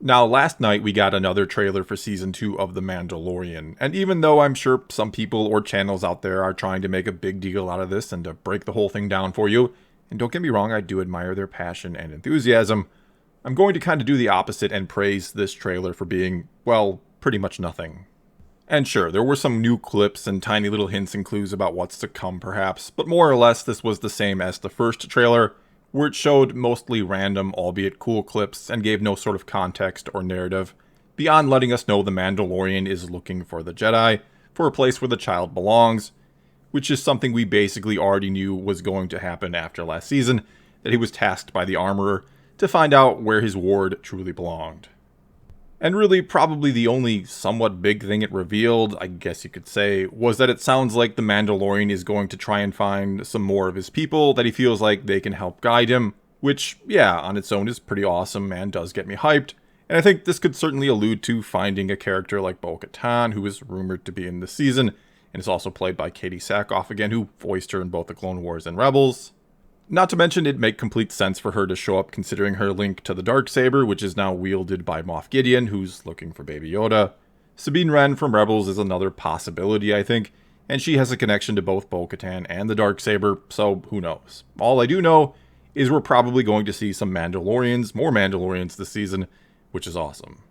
Now, last night we got another trailer for Season 2 of The Mandalorian, and even though I'm sure some people or channels out there are trying to make a big deal out of this and to break the whole thing down for you, and don't get me wrong, I do admire their passion and enthusiasm, I'm going to kind of do the opposite and praise this trailer for being, well, pretty much nothing. And sure, there were some new clips and tiny little hints and clues about what's to come perhaps, but more or less this was the same as the first trailer, where it showed mostly random, albeit cool clips and gave no sort of context or narrative, beyond letting us know the Mandalorian is looking for the Jedi, for a place where the child belongs, which is something we basically already knew was going to happen after last season, that he was tasked by the Armorer to find out where his ward truly belonged. And really, probably the only somewhat big thing it revealed, I guess you could say, was that it sounds like the Mandalorian is going to try and find some more of his people that he feels like they can help guide him, which, yeah, on its own is pretty awesome and does get me hyped. And I think this could certainly allude to finding a character like Bo-Katan, who is rumored to be in this season, and is also played by Katie Sackhoff again, who voiced her in both the Clone Wars and Rebels. Not to mention, it'd make complete sense for her to show up considering her link to the Darksaber, which is now wielded by Moff Gideon, who's looking for Baby Yoda. Sabine Wren from Rebels is another possibility, I think, and she has a connection to both Bo-Katan and the Darksaber, so who knows. All I do know is we're probably going to see some Mandalorians, more Mandalorians this season, which is awesome.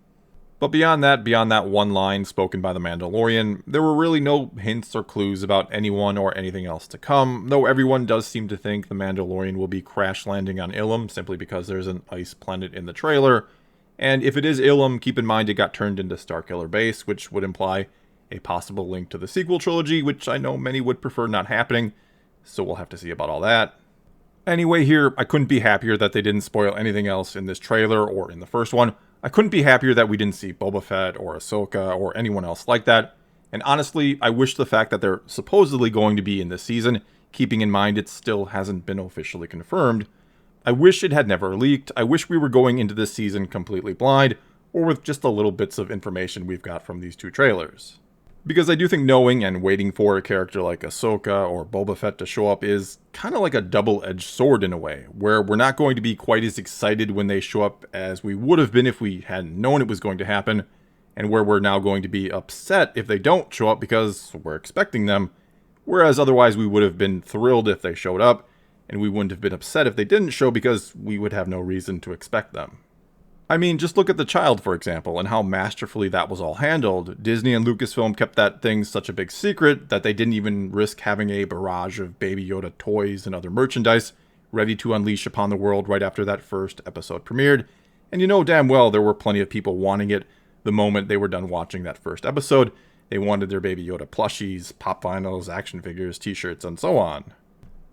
But beyond that one line spoken by the Mandalorian, there were really no hints or clues about anyone or anything else to come, though everyone does seem to think the Mandalorian will be crash landing on Ilum simply because there's an ice planet in the trailer, and if it is Ilum, keep in mind it got turned into Starkiller Base, which would imply a possible link to the sequel trilogy, which I know many would prefer not happening, so we'll have to see about all that. Anyway, here, I couldn't be happier that they didn't spoil anything else in this trailer or in the first one. I couldn't be happier that we didn't see Boba Fett or Ahsoka or anyone else like that. And honestly, I wish the fact that they're supposedly going to be in this season, keeping in mind it still hasn't been officially confirmed, I wish it had never leaked. I wish we were going into this season completely blind, or with just the little bits of information we've got from these two trailers. Because I do think knowing and waiting for a character like Ahsoka or Boba Fett to show up is kind of like a double-edged sword in a way, where we're not going to be quite as excited when they show up as we would have been if we hadn't known it was going to happen, and where we're now going to be upset if they don't show up because we're expecting them, whereas otherwise we would have been thrilled if they showed up, and we wouldn't have been upset if they didn't show because we would have no reason to expect them. I mean, just look at The Child, for example, and how masterfully that was all handled. Disney and Lucasfilm kept that thing such a big secret that they didn't even risk having a barrage of Baby Yoda toys and other merchandise ready to unleash upon the world right after that first episode premiered. And you know damn well there were plenty of people wanting it the moment they were done watching that first episode. They wanted their Baby Yoda plushies, pop vinyls, action figures, t-shirts, and so on.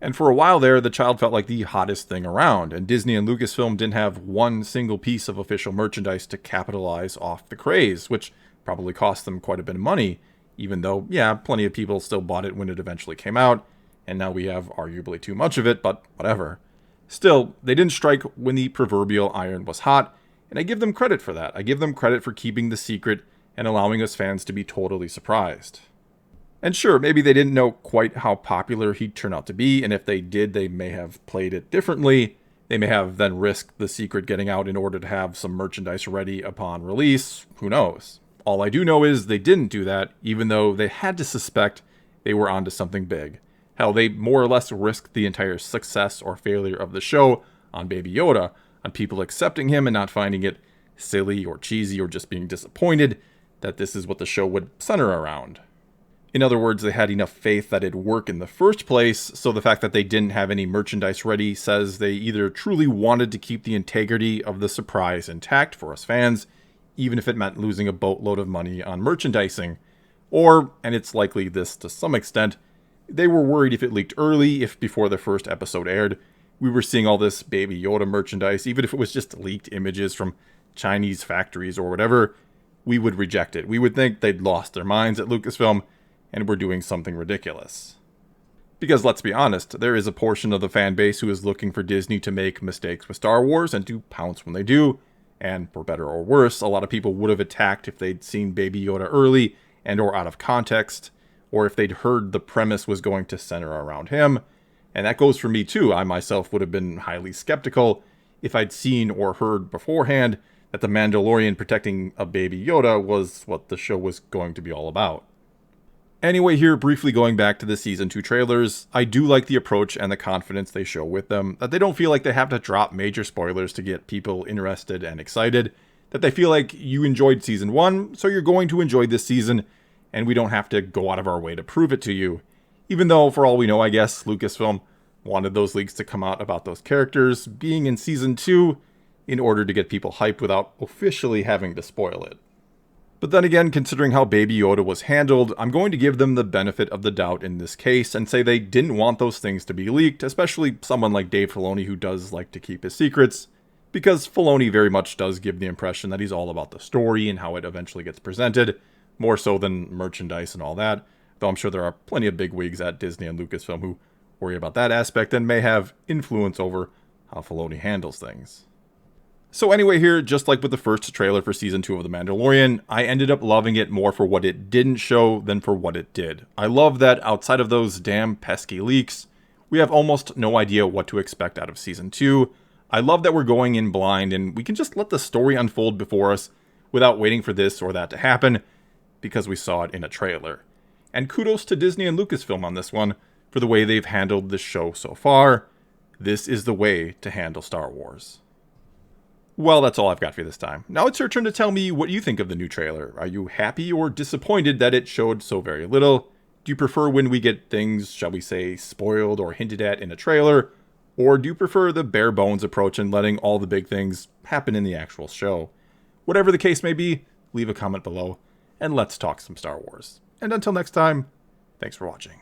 And for a while there, The Child felt like the hottest thing around, and Disney and Lucasfilm didn't have one single piece of official merchandise to capitalize off the craze, which probably cost them quite a bit of money, even though, yeah, plenty of people still bought it when it eventually came out, and now we have arguably too much of it, but whatever. Still, they didn't strike when the proverbial iron was hot, and I give them credit for that. I give them credit for keeping the secret and allowing us fans to be totally surprised. And sure, maybe they didn't know quite how popular he'd turn out to be, and if they did, they may have played it differently. They may have then risked the secret getting out in order to have some merchandise ready upon release. Who knows? All I do know is they didn't do that, even though they had to suspect they were onto something big. Hell, they more or less risked the entire success or failure of the show on Baby Yoda, on people accepting him and not finding it silly or cheesy or just being disappointed that this is what the show would center around. In other words, they had enough faith that it'd work in the first place, so the fact that they didn't have any merchandise ready says they either truly wanted to keep the integrity of the surprise intact for us fans, even if it meant losing a boatload of money on merchandising, or, and it's likely this to some extent, they were worried if it leaked early, if before the first episode aired, we were seeing all this Baby Yoda merchandise, even if it was just leaked images from Chinese factories or whatever, we would reject it. We would think they'd lost their minds at Lucasfilm, and we're doing something ridiculous. Because let's be honest, there is a portion of the fan base who is looking for Disney to make mistakes with Star Wars and to pounce when they do, and for better or worse, a lot of people would have attacked if they'd seen Baby Yoda early and or out of context, or if they'd heard the premise was going to center around him, and that goes for me too. I myself would have been highly skeptical if I'd seen or heard beforehand that the Mandalorian protecting a baby Yoda was what the show was going to be all about. Anyway, here, briefly going back to the Season 2 trailers, I do like the approach and the confidence they show with them, that they don't feel like they have to drop major spoilers to get people interested and excited, that they feel like you enjoyed Season 1, so you're going to enjoy this season, and we don't have to go out of our way to prove it to you. Even though, for all we know, I guess, Lucasfilm wanted those leaks to come out about those characters being in Season 2 in order to get people hyped without officially having to spoil it. But then again, considering how Baby Yoda was handled, I'm going to give them the benefit of the doubt in this case and say they didn't want those things to be leaked, especially someone like Dave Filoni who does like to keep his secrets, because Filoni very much does give the impression that he's all about the story and how it eventually gets presented, more so than merchandise and all that, though I'm sure there are plenty of bigwigs at Disney and Lucasfilm who worry about that aspect and may have influence over how Filoni handles things. So anyway here, just like with the first trailer for Season 2 of The Mandalorian, I ended up loving it more for what it didn't show than for what it did. I love that outside of those damn pesky leaks, we have almost no idea what to expect out of Season 2. I love that we're going in blind and we can just let the story unfold before us without waiting for this or that to happen, because we saw it in a trailer. And kudos to Disney and Lucasfilm on this one for the way they've handled this show so far. This is the way to handle Star Wars. Well, that's all I've got for you this time. Now it's your turn to tell me what you think of the new trailer. Are you happy or disappointed that it showed so very little? Do you prefer when we get things, shall we say, spoiled or hinted at in a trailer? Or do you prefer the bare bones approach and letting all the big things happen in the actual show? Whatever the case may be, leave a comment below, and let's talk some Star Wars. And until next time, thanks for watching.